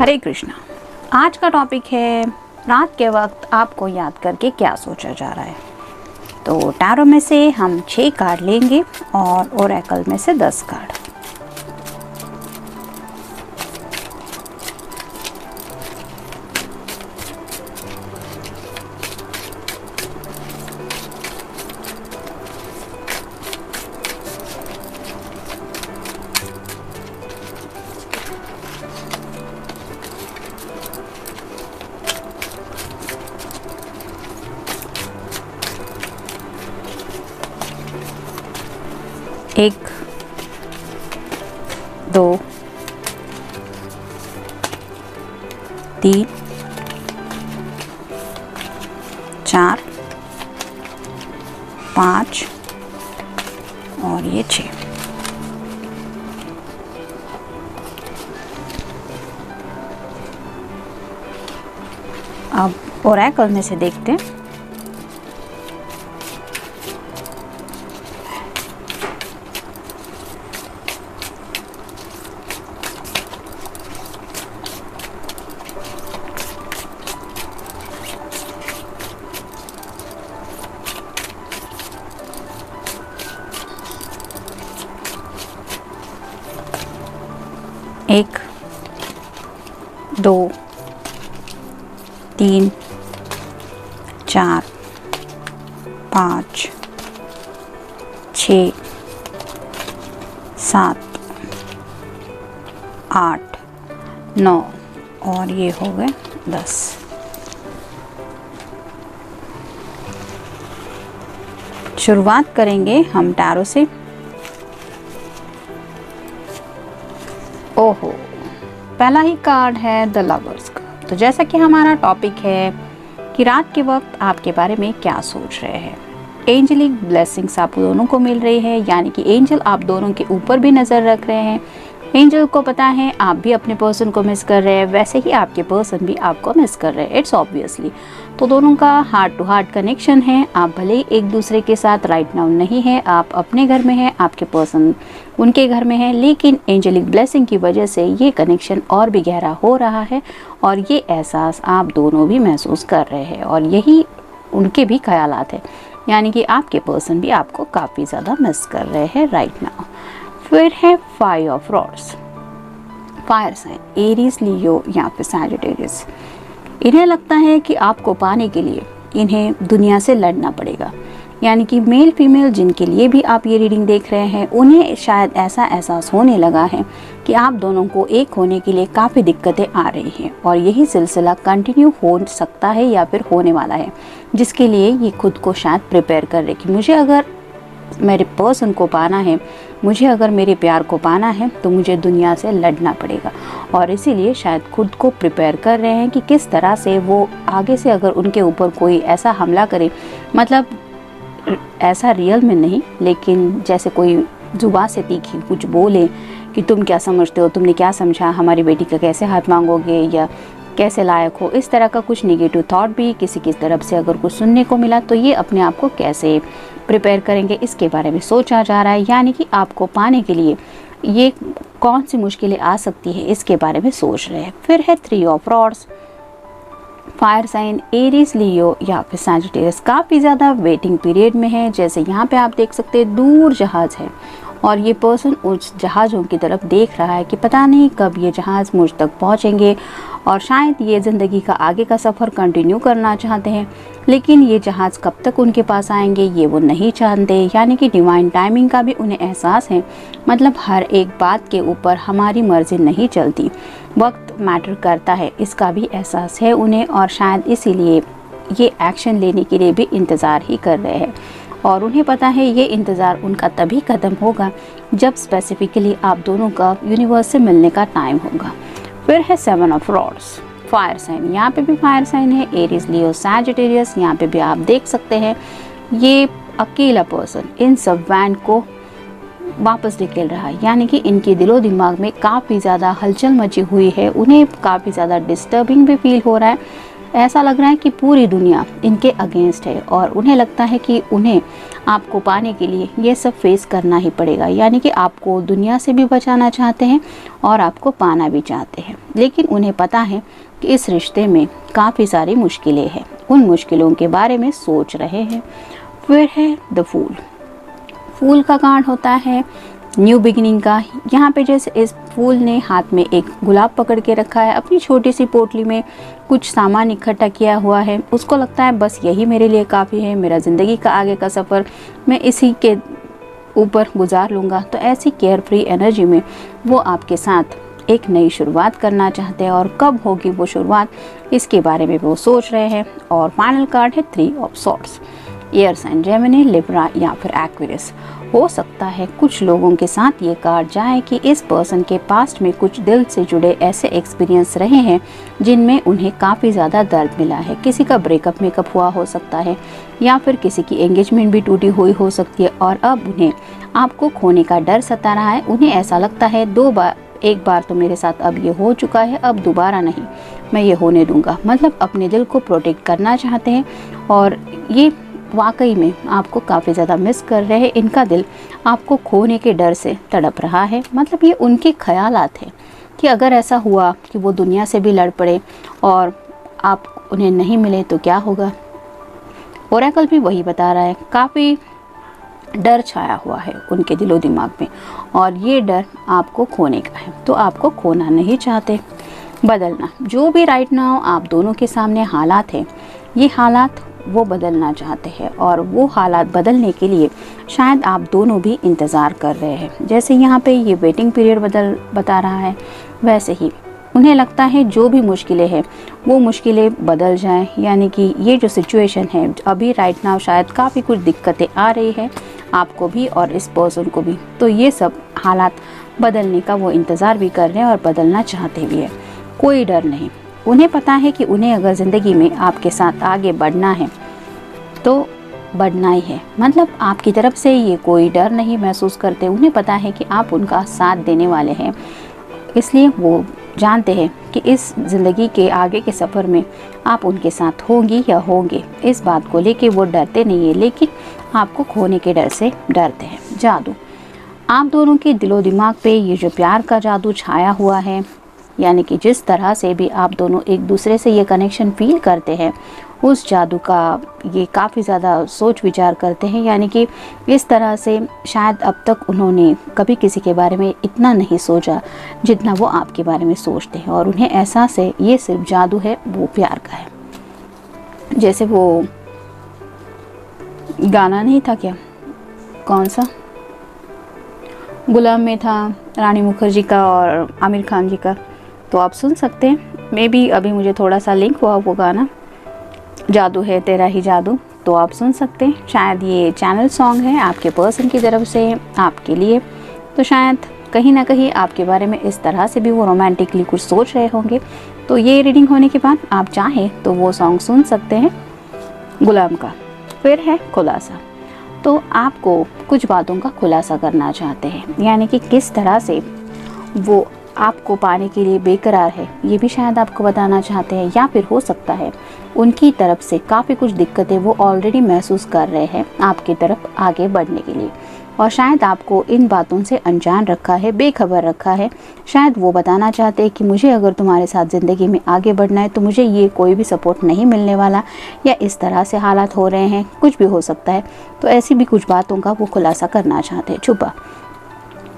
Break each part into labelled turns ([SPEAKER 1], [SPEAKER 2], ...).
[SPEAKER 1] हरे कृष्णा। आज का टॉपिक है रात के वक्त आपको याद करके क्या सोचा जा रहा है। तो टैरो में से हम 6 कार्ड लेंगे और ओरेकल में से 10 कार्ड। एक, 2, 3, 4, 5 और ये 6। अब ओरेकल में से देखते हैं। एक, 2, 3, 4, 5, 6, 7, 8, 9 और ये हो गए 10। शुरुआत करेंगे हम टैरो से। ओहो, पहला ही कार्ड है द लवर्स का। तो जैसा कि हमारा टॉपिक है कि रात के वक्त आपके बारे में क्या सोच रहे हैं। एंजलिक ब्लेसिंग्स आप दोनों को मिल रही है, यानी कि एंजल आप दोनों के ऊपर भी नज़र रख रहे हैं। एंजल को पता है आप भी अपने पर्सन को मिस कर रहे हैं, वैसे ही आपके पर्सन भी आपको मिस कर रहे हैं। It's obviously. तो दोनों का हार्ट टू हार्ट कनेक्शन है। आप भले ही एक दूसरे के साथ राइट नाउ नहीं है, आप अपने घर में हैं, आपके पर्सन उनके घर में है, लेकिन एंजलिक ब्लेसिंग की वजह से ये कनेक्शन और भी गहरा हो रहा है और ये एहसास आप दोनों भी महसूस कर रहे हैं और यही उनके भी ख्यालात है, यानी कि आपके पर्सन भी आपको काफ़ी ज़्यादा मिस कर रहे हैं राइट नाउ। फिर है 5 of rods, fire sign, Aries, Leo या फिर सैजिटेरियस। इन्हें लगता है कि आपको पाने के लिए इन्हें दुनिया से लड़ना पड़ेगा, यानी कि मेल फीमेल जिनके लिए भी आप ये रीडिंग देख रहे हैं उन्हें शायद ऐसा एहसास होने लगा है कि आप दोनों को एक होने के लिए काफ़ी दिक्कतें आ रही हैं और यही सिलसिला कंटिन्यू हो सकता है या फिर होने वाला है, जिसके लिए ये खुद को शायद प्रिपेयर कर रहे कि मुझे अगर मेरे पर्सन को पाना है, मुझे अगर मेरे प्यार को पाना है तो मुझे दुनिया से लड़ना पड़ेगा और इसीलिए शायद खुद को प्रिपेयर कर रहे हैं कि किस तरह से वो आगे से अगर उनके ऊपर कोई ऐसा हमला करे, मतलब ऐसा रियल में नहीं, लेकिन जैसे कोई जुबान से तीखी कुछ बोले कि तुम क्या समझते हो, तुमने क्या समझा, हमारी बेटी का कैसे हाथ मांगोगे या कैसे लायक हो, इस तरह का कुछ नेगेटिव थॉट भी किसी की तरफ से अगर कुछ सुनने को मिला तो ये अपने आप को कैसे प्रिपेयर करेंगे इसके बारे में सोचा जा रहा है, यानी कि आपको पाने के लिए ये कौन सी मुश्किलें आ सकती है इसके बारे में सोच रहे हैं। फिर है 3 of rods, fire sign, Aries, Leo या फिर सैजिटेरियस। काफ़ी ज़्यादा वेटिंग पीरियड में है। जैसे यहाँ पे आप देख सकते हैं दूर जहाज़ है और ये पर्सन उस जहाज़ों की तरफ देख रहा है कि पता नहीं कब ये जहाज़ मुझ तक पहुँचेंगे और शायद ये ज़िंदगी का आगे का सफ़र कंटिन्यू करना चाहते हैं, लेकिन ये जहाज़ कब तक उनके पास आएंगे ये वो नहीं जानते, यानी कि डिवाइन टाइमिंग का भी उन्हें एहसास है। मतलब हर एक बात के ऊपर हमारी मर्ज़ी नहीं चलती, वक्त मैटर करता है, इसका भी एहसास है उन्हें और शायद इसीलिए ये एक्शन लेने के लिए भी इंतज़ार ही कर रहे हैं और उन्हें पता है ये इंतज़ार उनका तभी ख़त्म होगा जब स्पेसिफिकली आप दोनों का यूनिवर्स से मिलने का टाइम होगा। फिर है 7 ऑफ रॉड्स, फायर साइन। यहाँ पे भी फायर साइन है, एरीज, लियो, सैजिटेरियस। यहाँ पे भी आप देख सकते हैं ये अकेला पर्सन इन सब वैन को वापस निकल रहा है, यानी कि इनके दिलो दिमाग में काफ़ी ज़्यादा हलचल मची हुई है, उन्हें काफ़ी ज़्यादा डिस्टर्बिंग भी फील हो रहा है ऐसा लग रहा है कि पूरी दुनिया इनके अगेंस्ट है और उन्हें लगता है कि उन्हें आपको पाने के लिए ये सब फेस करना ही पड़ेगा। यानी कि आपको दुनिया से भी बचाना चाहते हैं और आपको पाना भी चाहते हैं, लेकिन उन्हें पता है कि इस रिश्ते में काफ़ी सारी मुश्किलें हैं। उन मुश्किलों के बारे में सोच रहे हैं। फिर है द फूल। फूल का कार्ड होता है न्यू बिगिनिंग का। यहाँ पे जैसे इस फूल ने हाथ में एक गुलाब पकड़ के रखा है, अपनी छोटी सी पोटली में कुछ सामान इकट्ठा किया हुआ है। उसको लगता है बस यही मेरे लिए काफ़ी है, मेरा ज़िंदगी का आगे का सफ़र मैं इसी के ऊपर गुजार लूँगा। तो ऐसी केयर फ्री एनर्जी में वो आपके साथ एक नई शुरुआत करना चाहते हैं और कब होगी वो शुरुआत, इसके बारे में वो सोच रहे हैं। और फाइनल कार्ड है 3 of swords. Air sign Gemini, Libra या फिर एक्वेरियस। हो सकता है कुछ लोगों के साथ ये कार्ड जाए कि इस पर्सन के पास्ट में कुछ दिल से जुड़े ऐसे एक्सपीरियंस रहे हैं जिनमें उन्हें काफ़ी ज़्यादा दर्द मिला है। किसी का ब्रेकअप मेकअप हुआ हो सकता है या फिर किसी की एंगेजमेंट भी टूटी हुई हो सकती है और अब उन्हें आपको खोने का डर सता रहा है। उन्हें ऐसा लगता है एक बार तो मेरे साथ अब ये हो चुका है, अब दोबारा नहीं मैं ये होने दूंगा। मतलब अपने दिल को प्रोटेक्ट करना चाहते हैं और ये वाकई में आपको काफ़ी ज़्यादा मिस कर रहे हैं। इनका दिल आपको खोने के डर से तड़प रहा है। मतलब ये उनके ख्यालात हैं कि अगर ऐसा हुआ कि वो दुनिया से भी लड़ पड़े और आप उन्हें नहीं मिले तो क्या होगा। ओरेकल भी वही बता रहा है, काफ़ी डर छाया हुआ है उनके दिलो दिमाग में और ये डर आपको खोने का है। तो आपको खोना नहीं चाहते, बदलना जो भी राइट नाउ आप दोनों के सामने हालात हैं, ये हालात वो बदलना चाहते हैं और वो हालात बदलने के लिए शायद आप दोनों भी इंतज़ार कर रहे हैं। जैसे यहाँ पे ये वेटिंग पीरियड बता रहा है, वैसे ही उन्हें लगता है जो भी मुश्किलें हैं वो मुश्किलें बदल जाएं। यानी कि ये जो सिचुएशन है अभी राइट नाउ शायद काफ़ी कुछ दिक्कतें आ रही है आपको भी और इस पर्सन को भी, तो ये सब हालात बदलने का वो इंतज़ार भी कर रहे हैं और बदलना चाहते भी है। कोई डर नहीं, उन्हें पता है कि उन्हें अगर ज़िंदगी में आपके साथ आगे बढ़ना है तो बढ़ना ही है। मतलब आपकी तरफ से ये कोई डर नहीं महसूस करते। उन्हें पता है कि आप उनका साथ देने वाले हैं, इसलिए वो जानते हैं कि इस ज़िंदगी के आगे के सफ़र में आप उनके साथ होंगी या होंगे। इस बात को लेके वो डरते नहीं है, लेकिन आपको खोने के डर से डरते हैं। जादू, आप दोनों के दिलो दिमाग पे ये जो प्यार का जादू छाया हुआ है, यानी कि जिस तरह से भी आप दोनों एक दूसरे से ये कनेक्शन फील करते हैं, उस जादू का ये काफ़ी ज़्यादा सोच विचार करते हैं। यानी कि इस तरह से शायद अब तक उन्होंने कभी किसी के बारे में इतना नहीं सोचा जितना वो आपके बारे में सोचते हैं और उन्हें एहसास है ये सिर्फ जादू है, वो प्यार का है। जैसे वो गाना नहीं था क्या, कौन सा, गुलाम में था, रानी मुखर्जी का और आमिर खान जी का, तो आप सुन सकते हैं। मे बी अभी मुझे थोड़ा सा लिंक हुआ वो गाना, जादू है तेरा ही जादू, तो आप सुन सकते हैं। शायद ये चैनल सॉन्ग है आपके पर्सन की तरफ से आपके लिए, तो शायद कहीं ना कहीं आपके बारे में इस तरह से भी वो रोमांटिकली कुछ सोच रहे होंगे। तो ये रीडिंग होने के बाद आप चाहें तो वो सॉन्ग सुन सकते हैं गुलाम का। फिर है खुलासा, तो आपको कुछ बातों का खुलासा करना चाहते हैं, यानी कि किस तरह से वो आपको पाने के लिए बेकरार है ये भी शायद आपको बताना चाहते हैं। या फिर हो सकता है उनकी तरफ से काफ़ी कुछ दिक्कतें वो ऑलरेडी महसूस कर रहे हैं आपकी तरफ आगे बढ़ने के लिए और शायद आपको इन बातों से अनजान रखा है, बेखबर रखा है। शायद वो बताना चाहते हैं कि मुझे अगर तुम्हारे साथ ज़िंदगी में आगे बढ़ना है तो मुझे ये कोई भी सपोर्ट नहीं मिलने वाला, या इस तरह से हालात हो रहे हैं, कुछ भी हो सकता है। तो ऐसी भी कुछ बातों का वो खुलासा करना चाहते हैं। छुपा,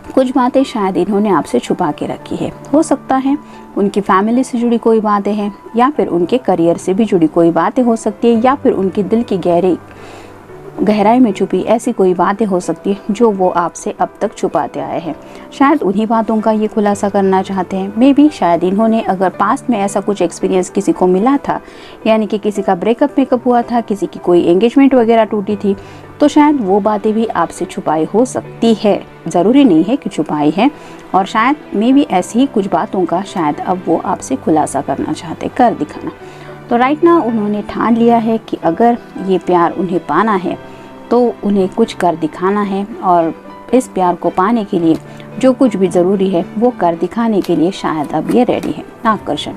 [SPEAKER 1] कुछ बातें शायद इन्होंने आपसे छुपा के रखी है। हो सकता है उनकी फैमिली से जुड़ी कोई बातें हैं या फिर उनके करियर से भी जुड़ी कोई बातें हो सकती है, या फिर उनके दिल की गहराई में छुपी ऐसी कोई बातें हो सकती है जो वो आपसे अब तक छुपाते आए हैं। शायद उन्हीं बातों का ये खुलासा करना चाहते हैं। मे बी शायद इन्होंने अगर पास्ट में ऐसा कुछ एक्सपीरियंस किसी को मिला था, यानी कि किसी का ब्रेकअप मेकअप हुआ था, किसी की कोई एंगेजमेंट वगैरह टूटी थी, तो शायद वो बातें भी आपसे छुपाई हो सकती है। ज़रूरी नहीं है कि छुपाई है, और शायद मे बी ऐसी ही कुछ बातों का शायद अब वो आपसे खुलासा करना चाहते, कर दिखाना। तो राइट नाउ उन्होंने ठान लिया है कि अगर ये प्यार उन्हें पाना है तो उन्हें कुछ कर दिखाना है, और इस प्यार को पाने के लिए जो कुछ भी ज़रूरी है वो कर दिखाने के लिए शायद अब ये रेडी है। आकर्षण,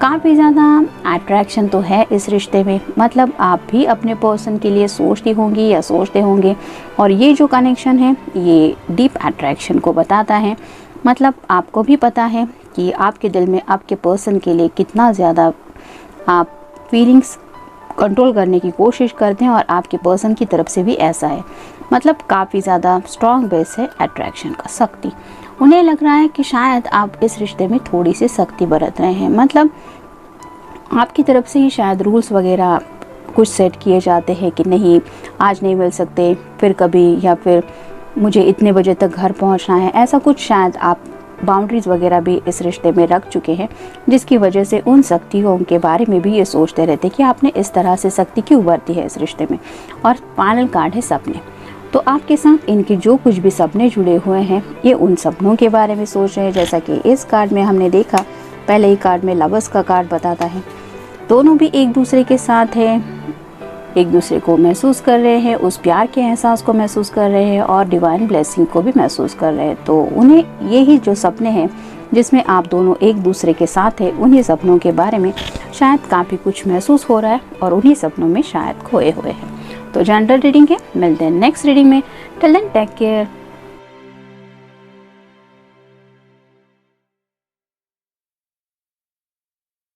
[SPEAKER 1] काफ़ी ज़्यादा अट्रैक्शन तो है इस रिश्ते में, मतलब आप भी अपने पर्सन के लिए सोचती होंगी या सोचते होंगे, और ये जो कनेक्शन है ये डीप अट्रैक्शन को बताता है। मतलब आपको भी पता है कि आपके दिल में आपके पर्सन के लिए कितना ज़्यादा आप फीलिंग्स कंट्रोल करने की कोशिश करते हैं, और आपके पर्सन की तरफ से भी ऐसा है। मतलब काफ़ी ज़्यादा स्ट्रॉन्ग बेस है अट्रैक्शन का, शक्ति। उन्हें लग रहा है कि शायद आप इस रिश्ते में थोड़ी सी सख्ती बरत रहे हैं, मतलब आपकी तरफ से ही शायद रूल्स वगैरह कुछ सेट किए जाते हैं कि नहीं आज नहीं मिल सकते, फिर कभी, या फिर मुझे इतने बजे तक घर पहुंचना है, ऐसा कुछ शायद आप बाउंड्रीज़ वगैरह भी इस रिश्ते में रख चुके हैं, जिसकी वजह से उन सख्तियों के बारे में भी ये सोचते रहते कि आपने इस तरह से सख्ती क्यों बरती है इस रिश्ते में। और फाइनल कार्ड है सपने। तो आपके साथ इनके जो कुछ भी सपने जुड़े हुए हैं ये उन सपनों के बारे में सोच रहे हैं। जैसा कि इस कार्ड में हमने देखा, पहले ही कार्ड में लवर्स का कार्ड बताता है, दोनों भी एक दूसरे के साथ हैं, एक दूसरे को महसूस कर रहे हैं, उस प्यार के एहसास को महसूस कर रहे हैं और डिवाइन ब्लेसिंग को भी महसूस कर रहे हैं। तो उन्हें यही जो सपने हैं जिसमें आप दोनों एक दूसरे के साथ हैं, उन्हीं सपनों के बारे में शायद काफ़ी कुछ महसूस हो रहा है और उन्हीं सपनों में शायद खोए हुए हैं। तो जनरल रीडिंग है, मिलते हैं नेक्स्ट रीडिंग में। Till then take care.